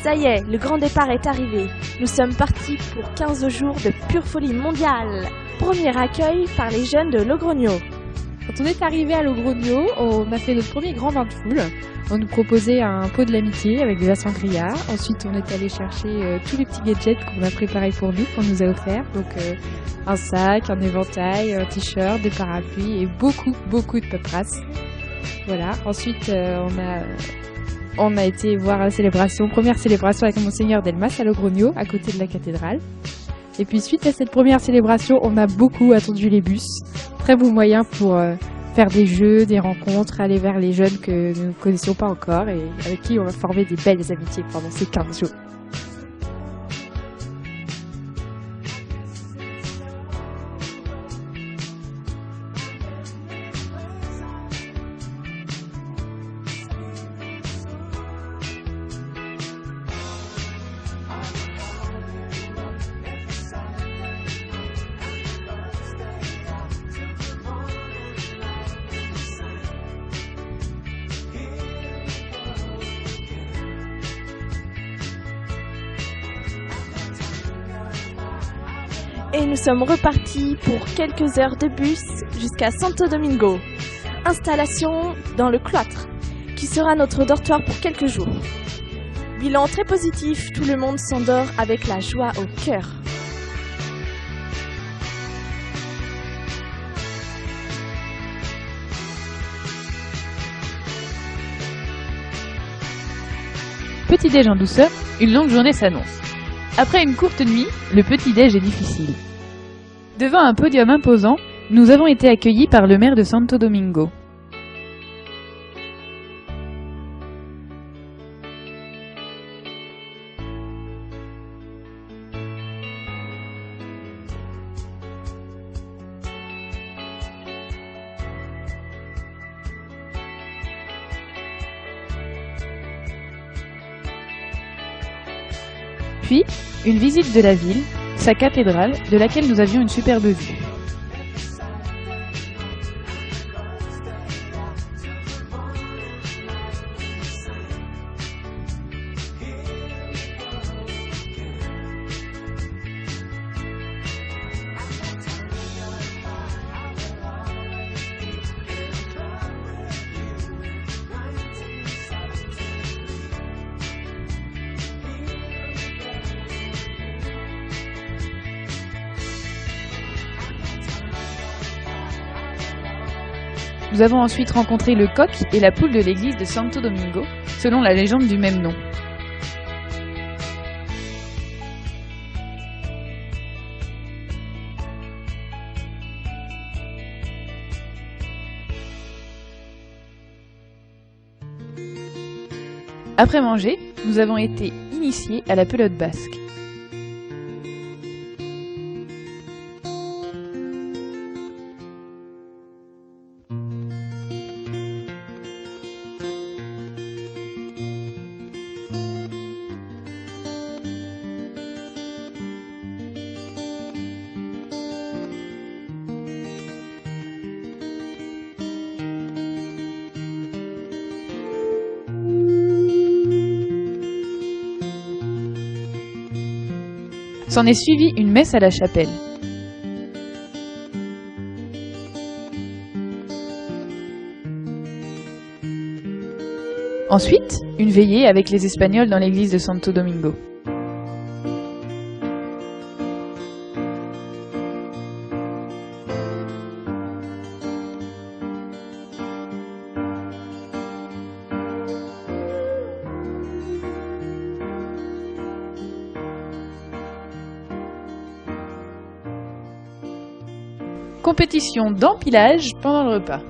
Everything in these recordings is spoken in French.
Ça y est, le grand départ est arrivé. Nous sommes partis pour 15 jours de pure folie mondiale. Premier accueil par les jeunes de Logrogno. Quand on est arrivé à Logrogno, on a fait notre premier grand bain de foule. On nous proposait un pot de l'amitié avec de la sangria. Ensuite, on est allé chercher tous les petits gadgets qu'on a préparés pour nous, qu'on nous a offerts. Donc, un sac, un éventail, un t-shirt, des parapluies et beaucoup de paperasses. Voilà. Ensuite, on a été voir la célébration, première célébration avec Monseigneur Delmas à Logrogno, à côté de la cathédrale. Et puis suite à cette première célébration, on a beaucoup attendu les bus. Très bon moyen pour faire des jeux, des rencontres, aller vers les jeunes que nous ne connaissions pas encore et avec qui on va former des belles amitiés pendant ces 15 jours. Et nous sommes repartis pour quelques heures de bus jusqu'à Santo Domingo. Installation dans le cloître, qui sera notre dortoir pour quelques jours. Bilan très positif, tout le monde s'endort avec la joie au cœur. Petit-déj en douceur, une longue journée s'annonce. Après une courte nuit, le petit-déj est difficile. Devant un podium imposant, nous avons été accueillis par le maire de Santo Domingo. Puis, une visite de la ville, sa cathédrale, de laquelle nous avions une superbe vue. Nous avons ensuite rencontré le coq et la poule de l'église de Santo Domingo, selon la légende du même nom. Après manger, nous avons été initiés à la pelote basque. S'en est suivi une messe à la chapelle. Ensuite, une veillée avec les Espagnols dans l'église de Santo Domingo. Compétition d'empilage pendant le repas.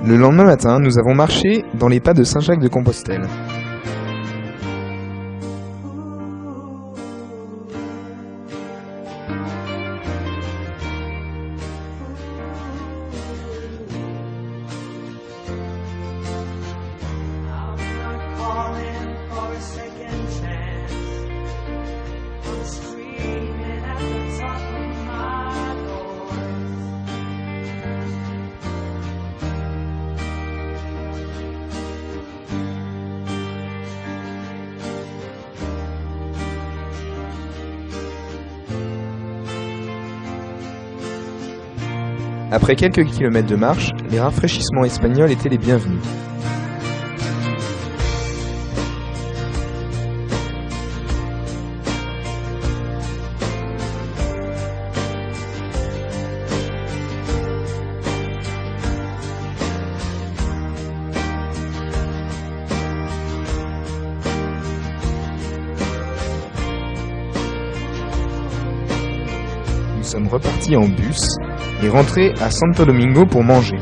Le lendemain matin, nous avons marché dans les pas de Saint-Jacques-de-Compostelle. calling for a second chance. Après quelques kilomètres de marche, les rafraîchissements espagnols étaient les bienvenus. Nous sommes repartis en bus et rentrés à Santo Domingo pour manger.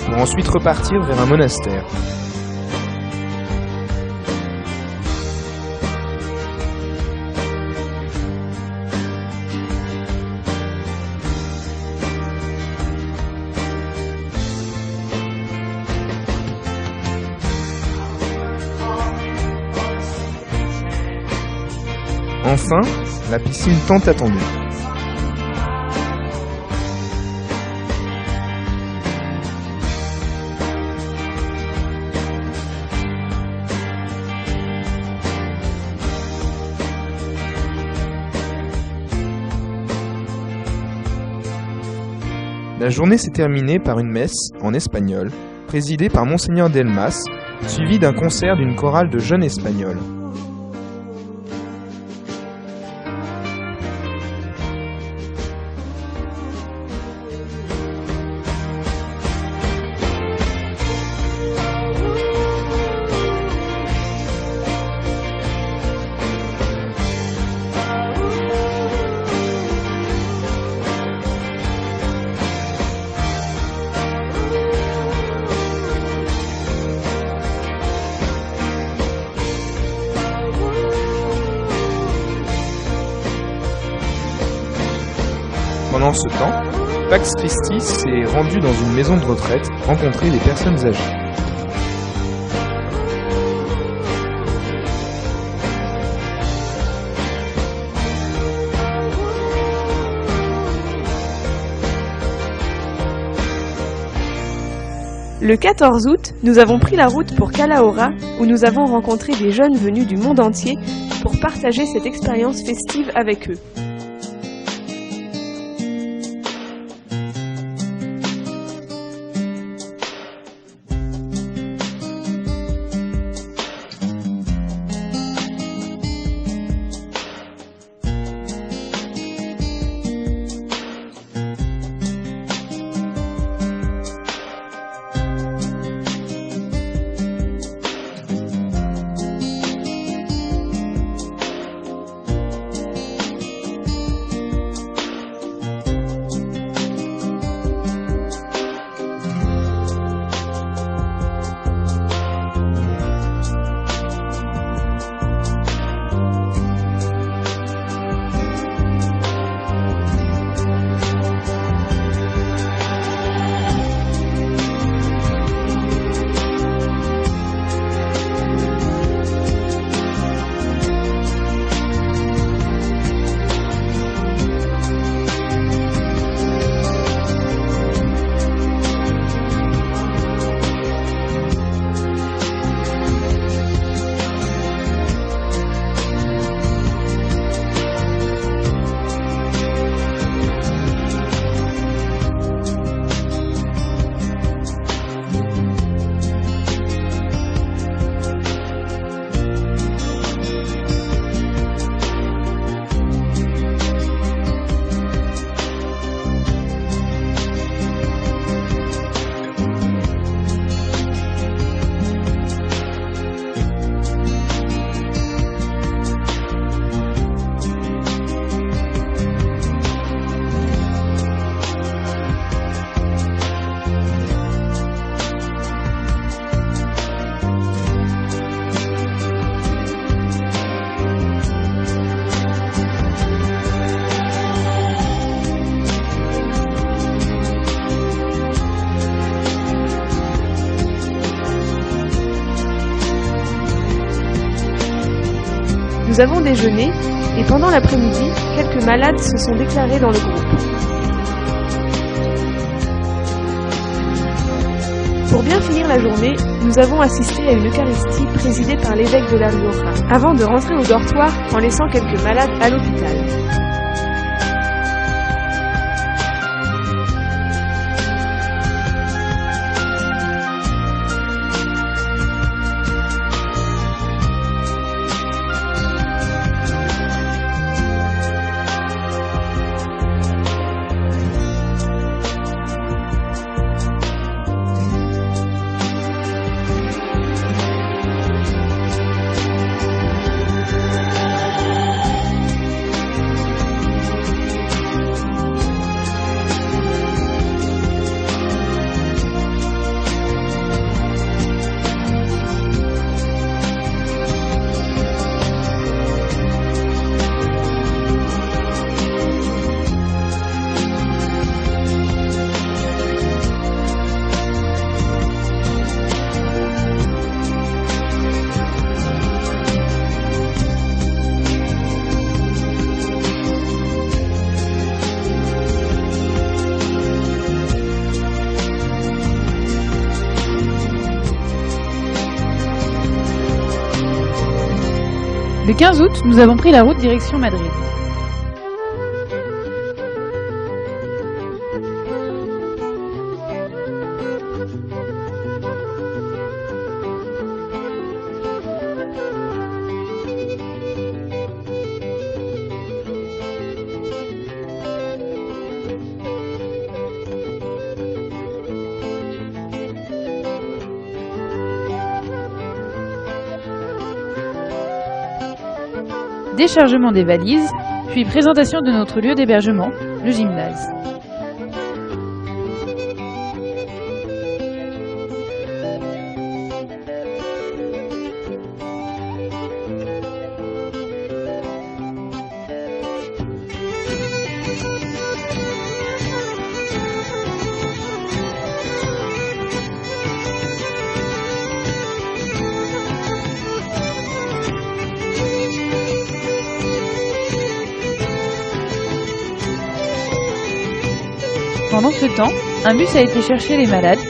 Pour ensuite repartir vers un monastère. Enfin, la piscine tant attendue. La journée s'est terminée par une messe en espagnol, présidée par Monseigneur Delmas, suivie d'un concert d'une chorale de jeunes espagnols. Pendant ce temps, Pax Christi s'est rendu dans une maison de retraite rencontrer des personnes âgées. Le 14 août, nous avons pris la route pour Calahorra, où nous avons rencontré des jeunes venus du monde entier pour partager cette expérience festive avec eux. Nous avons déjeuné Et pendant l'après-midi, quelques malades se sont déclarés dans le groupe. Pour bien finir la journée, nous avons assisté à une Eucharistie présidée par l'évêque de La Rioja, avant de rentrer au dortoir en laissant quelques malades à l'hôpital. Le 15 août, nous avons pris la route direction Madrid. Déchargement des valises, puis présentation de notre lieu d'hébergement, le gymnase. Pendant ce temps, un bus a été chercher les malades.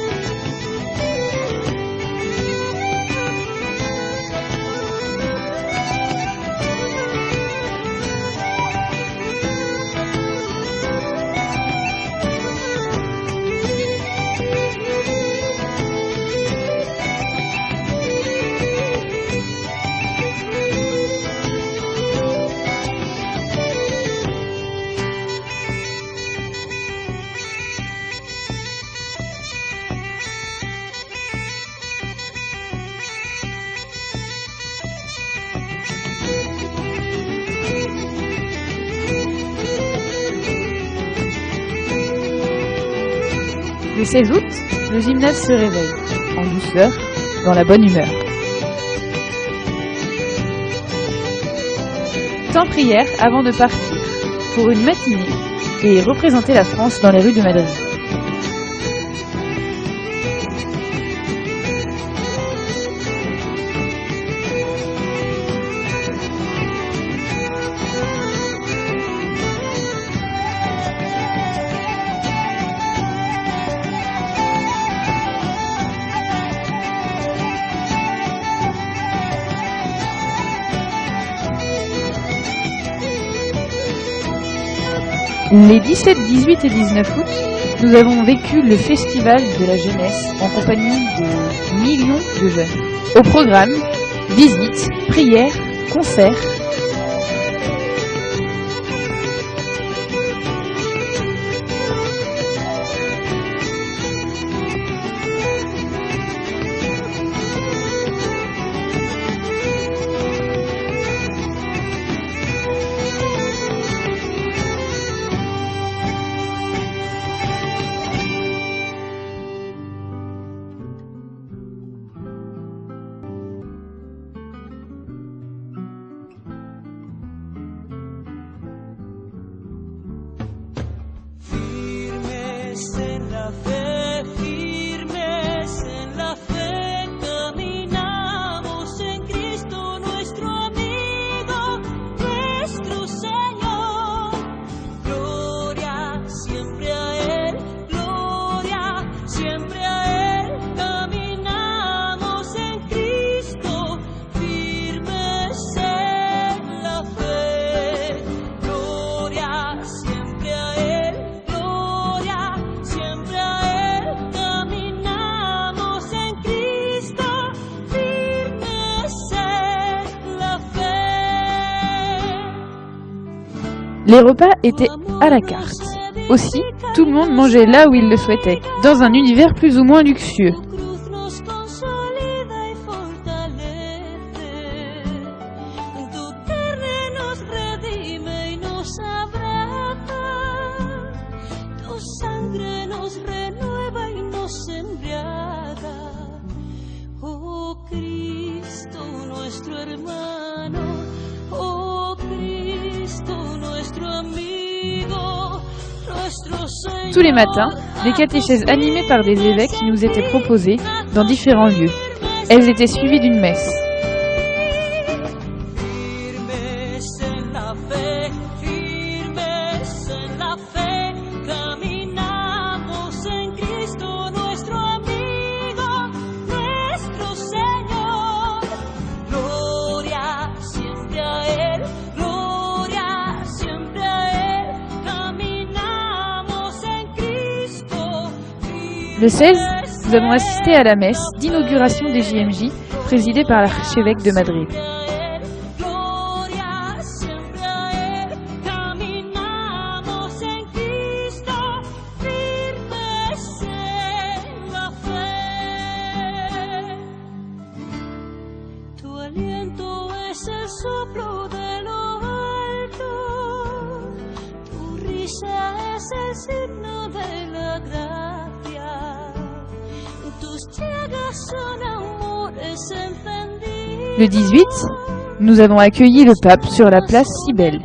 Le 16 août, le gymnase se réveille, en douceur, dans la bonne humeur. Temps prière avant de partir, pour une matinée, et représenter la France dans les rues de Madrid. Les 17, 18 et 19 août, nous avons vécu le festival de la jeunesse en compagnie de millions de jeunes. Au programme, visites, prières, concerts. Les repas étaient à la carte. Aussi, tout le monde mangeait là où il le souhaitait, dans un univers plus ou moins luxueux. Tous les matins, des catéchèses animées par des évêques nous étaient proposées dans différents lieux. Elles étaient suivies d'une messe. Le 16, nous avons assisté à la messe d'inauguration des JMJ, présidée par l'archevêque de Madrid. Le 18, nous avons accueilli le pape sur la place Cybèle.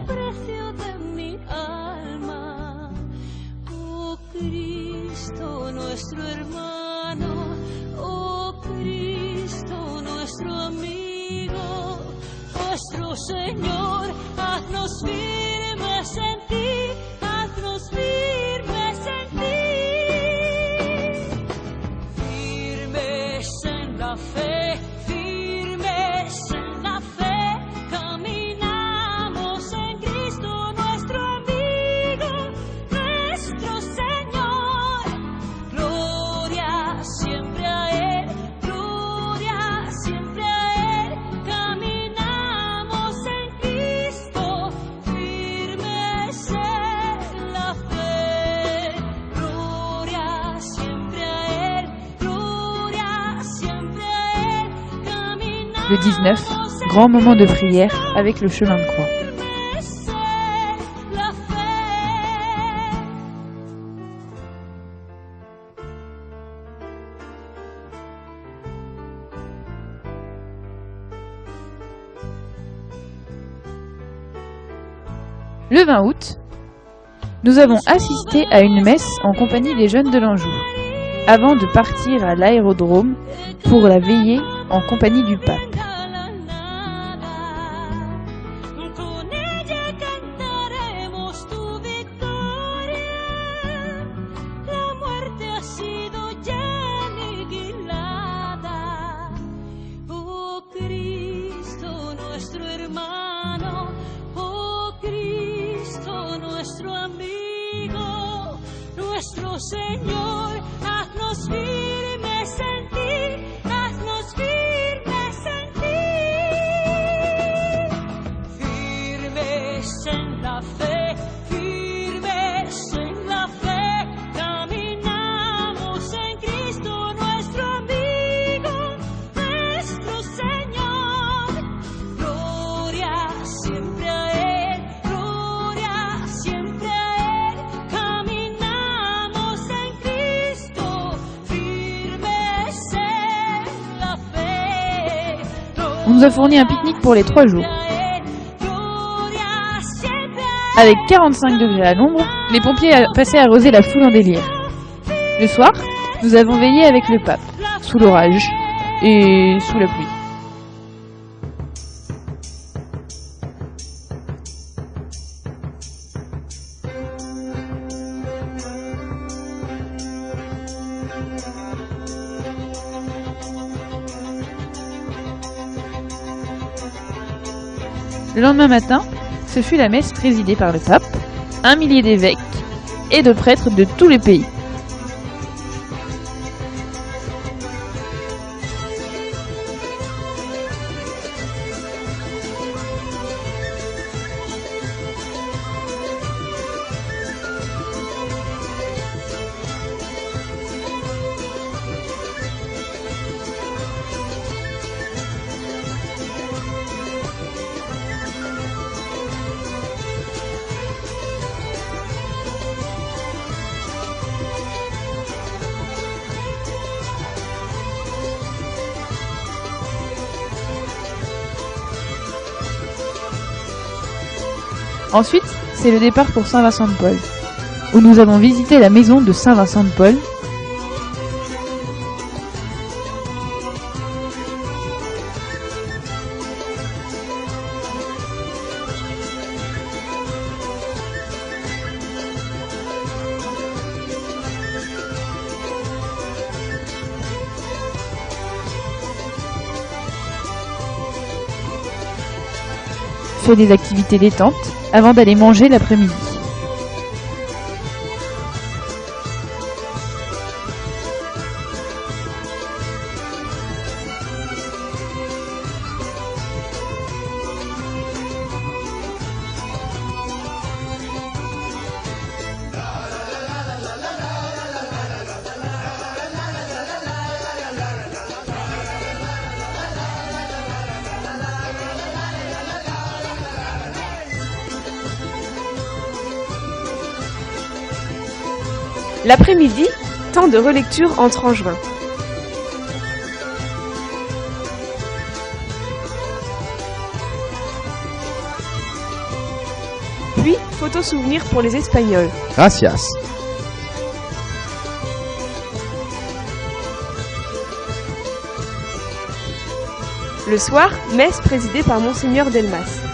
Le 19, grand moment de prière avec le chemin de croix. Le 20 août, nous avons assisté à une messe en compagnie des jeunes de l'Anjou, avant de partir à l'aérodrome pour la veillée en compagnie du pape. On nous a fourni un pique-nique pour les 3 jours. Avec 45 degrés à l'ombre, les pompiers passaient arroser la foule en délire. Le soir, nous avons veillé avec le pape, sous l'orage et sous la pluie. Le lendemain matin, ce fut la messe présidée par le pape, 1 millier d'évêques et de prêtres de tous les pays. Ensuite, c'est le départ pour Saint-Vincent-de-Paul, où nous allons visiter la maison de Saint-Vincent-de-Paul. Fait des activités détente avant d'aller manger l'après-midi. L'après-midi, temps de relecture entre en juin. Puis, photo souvenir pour les Espagnols. Gracias. Le soir, messe présidée par Monseigneur Delmas.